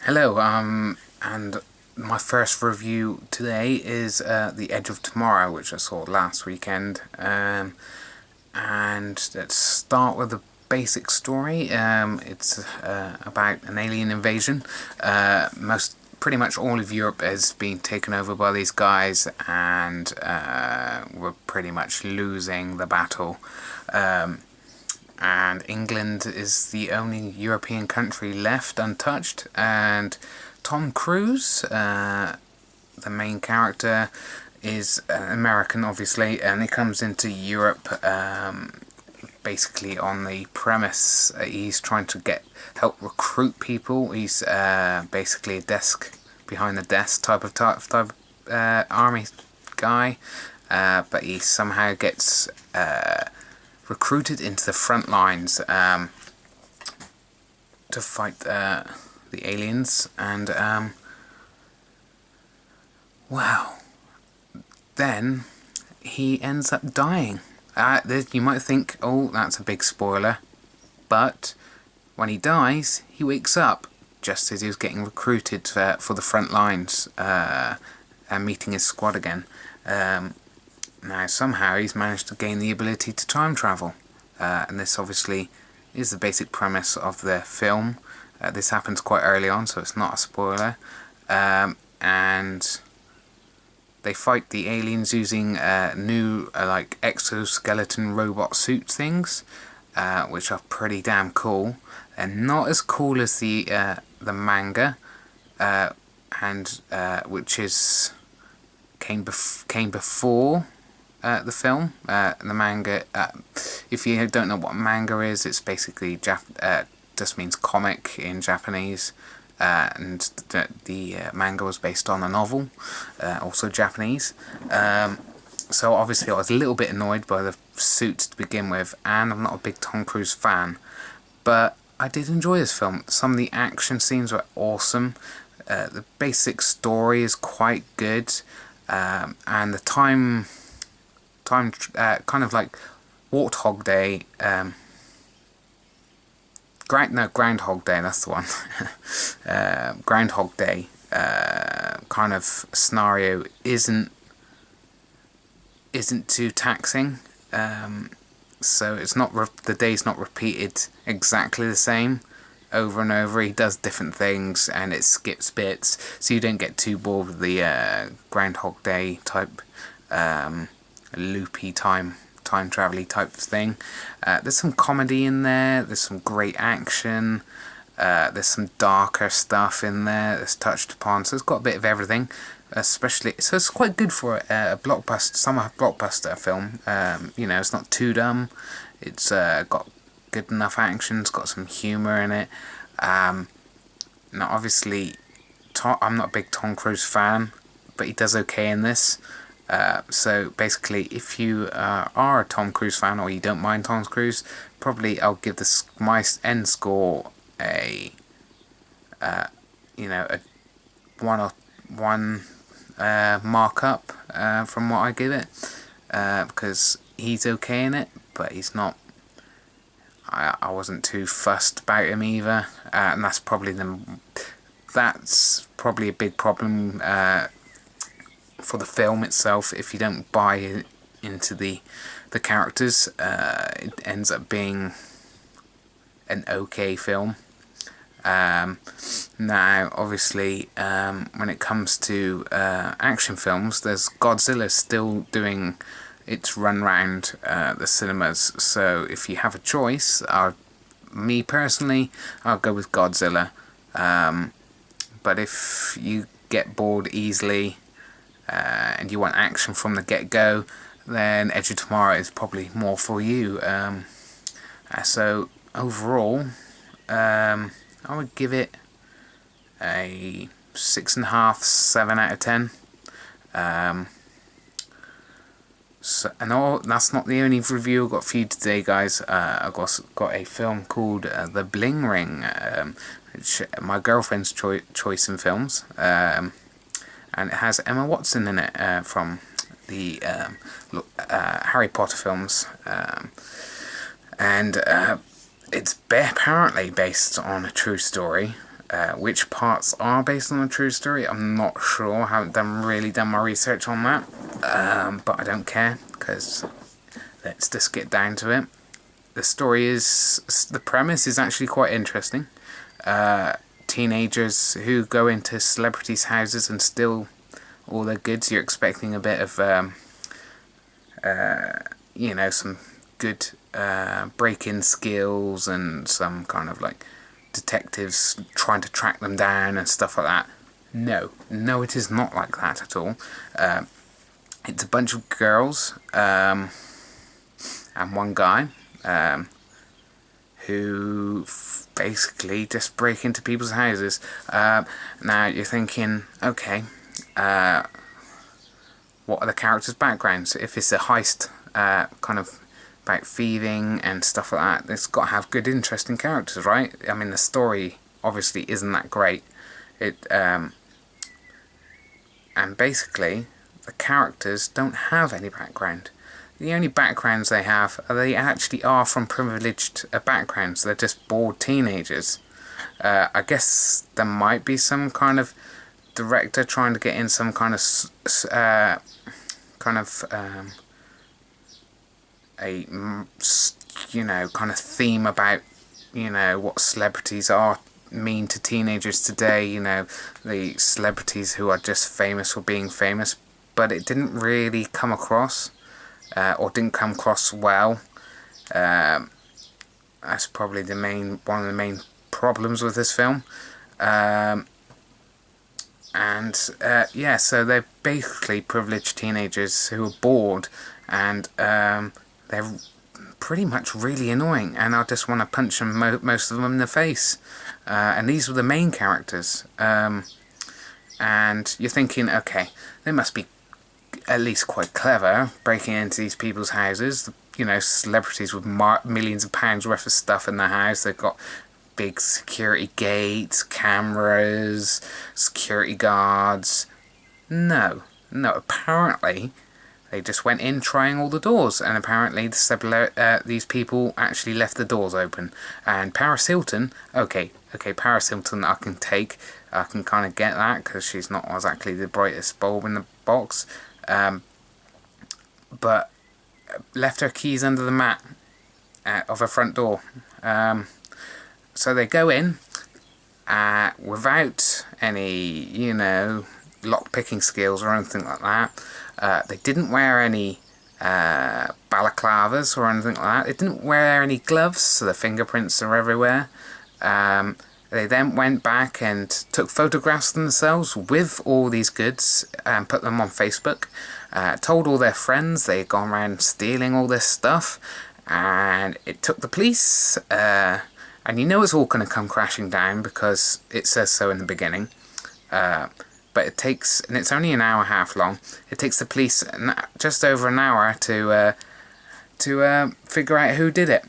Hello, and my first review today is The Edge of Tomorrow, which I saw last weekend. And let's start with the basic story. It's about an alien invasion. Pretty much all of Europe has been taken over by these guys, and we're pretty much losing the battle. And England is the only European country left untouched, and Tom Cruise, the main character, is American, obviously, and he comes into Europe basically on the premise he's trying to help recruit people. He's basically a desk behind the desk type of army guy, but he somehow gets recruited into the front lines to fight the aliens, and wow, then he ends up dying. You might think, oh, that's a big spoiler, but when he dies, he wakes up just as he was getting recruited for the front lines and meeting his squad again. Now, somehow he's managed to gain the ability to time travel, and this obviously is the basic premise of the film. This happens quite early on, so it's not a spoiler. And they fight the aliens using new like exoskeleton robot suit things, which are pretty damn cool. They're not as cool as the manga, which came before the film. The manga, if you don't know what manga is, it's basically just means comic in Japanese, and the manga was based on a novel, also Japanese. So obviously I was a little bit annoyed by the suits to begin with, and I'm not a big Tom Cruise fan, but I did enjoy this film. Some of the action scenes were awesome. The basic story is quite good, and the time kind of like Warthog Day, Groundhog Day, that's the one. Groundhog Day kind of scenario isn't too taxing, so it's not the day's not repeated exactly the same over and over. He does different things and it skips bits, so you don't get too bored with the Groundhog Day type loopy time travel-y type of thing. There's some comedy in there, there's some great action, there's some darker stuff in there that's touched upon, so it's got a bit of everything, especially, so it's quite good for a summer blockbuster film. It's not too dumb, it's got good enough action, it's got some humour in it. Now obviously I'm not a big Tom Cruise fan, but he does okay in this. So basically, if you are a Tom Cruise fan, or you don't mind Tom Cruise, probably I'll give my end score a one mark up from what I give it, because he's okay in it, but he's not. I wasn't too fussed about him either, and that's probably a big problem for the film itself. If you don't buy into the characters, it ends up being an okay film. Now obviously, when it comes to action films, there's Godzilla still doing its run round the cinemas, so if you have a choice, me personally, I'll go with Godzilla, but if you get bored easily and you want action from the get-go, then Edge of Tomorrow is probably more for you. So overall, I would give it a 6.5, 7 out of 10. That's not the only review I've got for you today, guys. I've got a film called The Bling Ring, which my girlfriend's choice in films. And it has Emma Watson in it from the Harry Potter films, and it's apparently based on a true story. Which parts are based on a true story, I'm not sure. I haven't really done my research on that. But I don't care, because let's just get down to it. The premise is actually quite interesting. Teenagers who go into celebrities' houses and steal all their goods. You're expecting a bit of, some good break-in skills and some kind of like detectives trying to track them down and stuff like that. No, it is not like that at all. It's a bunch of girls and one guy who basically just break into people's houses. Now you're thinking, okay, what are the characters' backgrounds? If it's a heist kind of about thieving and stuff like that, it's got to have good, interesting characters, right? I mean, the story obviously isn't that great. And basically, the characters don't have any background. The only backgrounds they have they actually are from privileged backgrounds. They're just bored teenagers. I guess there might be some kind of director trying to get in some kind of kind of theme about what celebrities mean to teenagers today. The celebrities who are just famous for being famous, but it didn't really come across. Or didn't come across well. That's probably one of the main problems with this film. So they're basically privileged teenagers who are bored, and they're pretty much really annoying, and I just want to punch them, most of them, in the face. And these were the main characters. And you're thinking, okay, they must be at least quite clever, breaking into these people's houses. Celebrities with millions of pounds worth of stuff in their house. They've got big security gates, cameras, security guards. No, apparently they just went in trying all the doors, and apparently these people actually left the doors open. And Paris Hilton, okay, Paris Hilton I can kind of get that, because she's not exactly the brightest bulb in the box. But left her keys under the mat of her front door. So they go in without any, lock-picking skills or anything like that. They didn't wear any balaclavas or anything like that. They didn't wear any gloves, so the fingerprints are everywhere. They then went back and took photographs of themselves with all these goods and put them on Facebook. Told all their friends they'd gone around stealing all this stuff, and it took the police. And it's all going to come crashing down because it says so in the beginning. But it takes, and it's only an hour and a half long. It takes the police just over an hour to figure out who did it.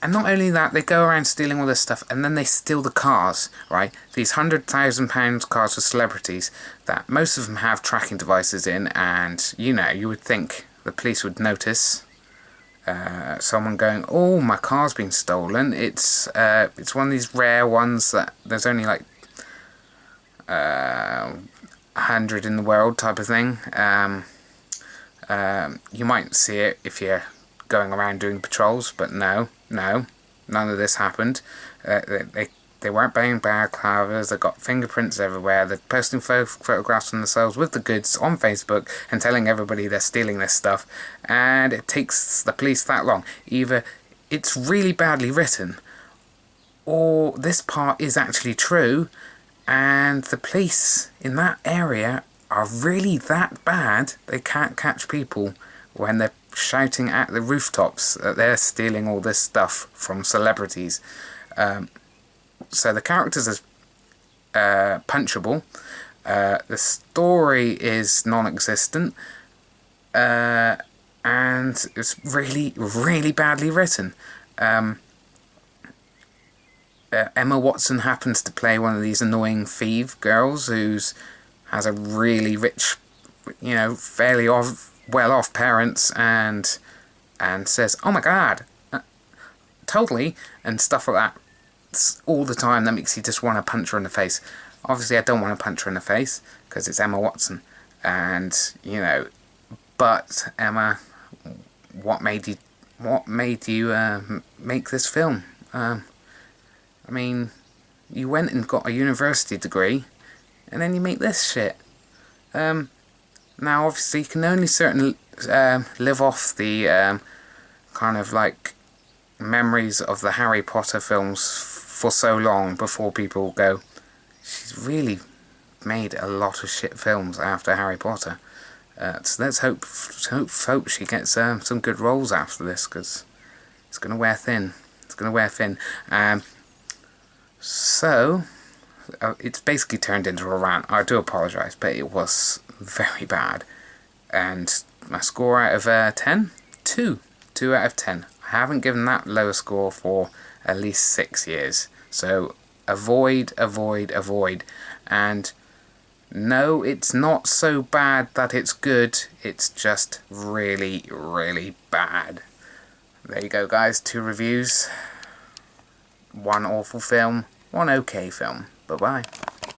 And not only that, they go around stealing all this stuff, and then they steal the cars, right? These £100,000 cars for celebrities that most of them have tracking devices in, and, you would think the police would notice someone going, oh, my car's been stolen. It's one of these rare ones that there's only like 100 in the world type of thing. You might see it if you're going around doing patrols, but no, none of this happened. They weren't buying balaclavas. They got fingerprints everywhere. They're posting photographs of themselves with the goods on Facebook and telling everybody they're stealing this stuff. And it takes the police that long. Either it's really badly written, or this part is actually true, and the police in that area are really that bad they can't catch people when they're shouting at the rooftops that they're stealing all this stuff from celebrities. So the characters are punchable. The story is non-existent. And it's really, really badly written. Emma Watson happens to play one of these annoying thief girls has a really rich, fairly well-off parents, and says, oh my god, totally, and stuff like that. bits all the time that makes you just want to punch her in the face. Obviously I don't want to punch her in the face because it's Emma Watson, and you know, but Emma, what made you make this film? I mean, you went and got a university degree and then you make this shit. Now obviously you can only certainly live off the kind of like memories of the Harry Potter films for so long before people go, she's really made a lot of shit films after Harry Potter. So let's hope she gets some good roles after this, because it's going to wear thin. It's going to wear thin. So it's basically turned into a rant. I do apologise, but it was very bad. And my score out of 10? 2. 2 out of 10. I haven't given that low a score for at least 6 years. So avoid. And no, it's not so bad that it's good. It's just really, really bad. There you go, guys. 2 reviews. 1 awful film. 1 okay film. Bye-bye.